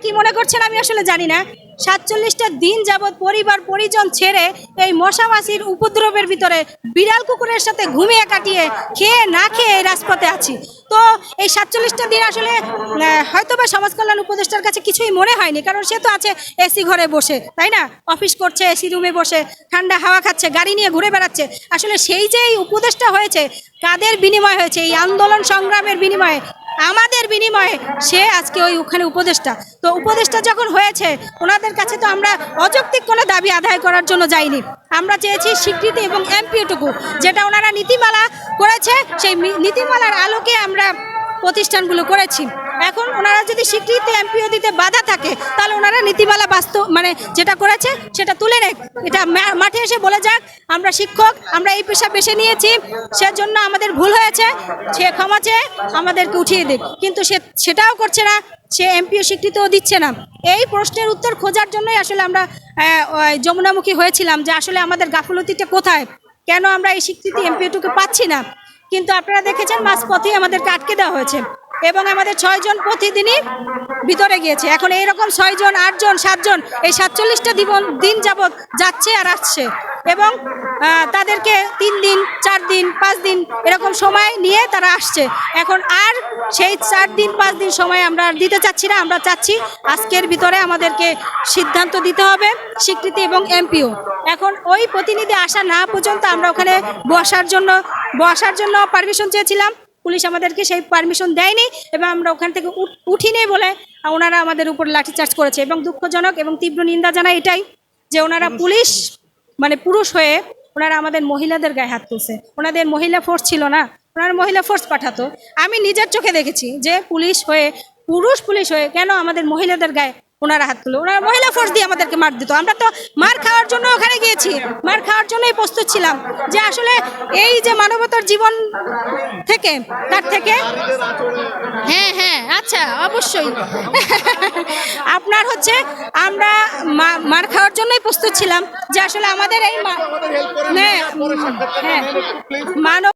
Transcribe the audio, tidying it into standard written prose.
কি মনে করছেন আমি আসলে জানি না। ৪৭টা দিন যাবৎ পরিবার পরিজন ছেড়ে এই মশা মাছির উপদ্রবের ভিতরে বিড়াল কুকুরের সাথে ঘুমিয়ে কাটিয়ে খেয়ে না খেয়ে এই রাজপথে আছি। তো এই ৪৭টা দিন আসলে হয়তোবা সমাজ কল্যাণ উপদেষ্টার কাছে কিছুই মনে হয়নি, কারণ সে তো আছে এসি ঘরে বসে, তাই না? অফিস করছে, এসি রুমে বসে ঠান্ডা হাওয়া খাচ্ছে, গাড়ি নিয়ে ঘুরে বেড়াচ্ছে। আসলে সেই যে এই উপদেষ্টা হয়েছে, কাদের বিনিময় হয়েছে? এই আন্দোলন সংগ্রামের বিনিময়ে, আমাদের বিনিময়ে সে আজকে ওখানে উপদেষ্টা। তো উপদেষ্টা যখন হয়েছে, ওনাদের কাছে তো আমরা অযৌক্তিক কোনো দাবি আদায় করার জন্য যাইনি। আমরা চেয়েছি স্বীকৃতি এবং এমপিওটুকু, যেটা ওনারা নীতিমালা করেছে, সেই নীতিমালার আলোকে আমরা প্রতিষ্ঠানগুলো করেছি। এখন ওনারা যদি স্বীকৃতি এমপিও দিতে বাধা থাকে, তাহলে ওনারা নীতিমালা যেটা করেছে সেটা তুলে নেক। এটা মাঠে এসে বলে যাক, আমরা শিক্ষক, আমরা এই পেশা বেছে নিয়েছি, সেজন্য আমাদের ভুল হয়েছে, সে ক্ষমা চেয়ে আমাদেরকে উঠিয়ে দিক। কিন্তু সেটাও করছে না, সে এমপিও স্বীকৃতিও দিচ্ছে না। এই প্রশ্নের উত্তর খোঁজার জন্যই আসলে আমরা যমুনামুখী হয়েছিলাম, যে আসলে আমাদের গাফলতিটা কোথায়, কেন আমরা এই স্বীকৃতি এমপিওটুকু পাচ্ছি না। কিন্তু আপনারা দেখেছেন মাঝপথেই আমাদেরকে আটকে দেওয়া হয়েছে এবং আমাদের 6 জন প্রতিদিনই ভিতরে গিয়েছে। এখন এইরকম 6 জন, 8 জন, 7 জন এই 47টা দিন যাবৎ যাচ্ছে আর আসছে, এবং তাদেরকে 3 দিন, 4 দিন, 5 দিন এরকম সময় নিয়ে তারা আসছে। এখন আর সেই 4 দিন 5 দিন সময় আমরা আর দিতে চাচ্ছি না। আমরা চাচ্ছি আজকের ভিতরে আমাদেরকে সিদ্ধান্ত দিতে হবে, স্বীকৃতি এবং এমপিও। এখন ওই প্রতিনিধি আসা না পর্যন্ত আমরা ওখানে বসার জন্য পারমিশন চেয়েছিলাম, পুলিশ আমাদেরকে সেই পারমিশন দেয়নি এবং আমরা ওখান থেকে উঠিনি বলে ওনারা আমাদের উপর লাঠিচার্জ করেছে। এবং দুঃখজনক এবং তীব্র নিন্দা জানাই এটাই, যে ওনারা পুলিশ পুরুষ হয়ে ওনারা আমাদের মহিলাদের গায়ে হাত তুলছে। ওনাদের মহিলা ফোর্স ছিল না, ওনারা মহিলা ফোর্স পাঠাতো। আমি নিজের চোখে দেখেছি যে পুলিশ হয়ে, পুলিশ হয়ে কেন আমাদের মহিলাদের গায়ে ওনারা হাত তুলো। ওনারা মহিলা ফোর্স দিয়ে আমাদেরকে মার দিত। আমরা তো মার খাওয়ার জন্য ওখানে গিয়েছি, মার খাওয়ার জন্যই প্রস্তুত ছিলাম, যে আসলে এই যে মানবতার জীবন থেকে, তার থেকে হ্যাঁ আচ্ছা অবশ্যই আপনার হচ্ছে আমরা মার খাওয়ার জন্যই প্রস্তুত ছিলাম, যে আসলে আমাদের এই মানব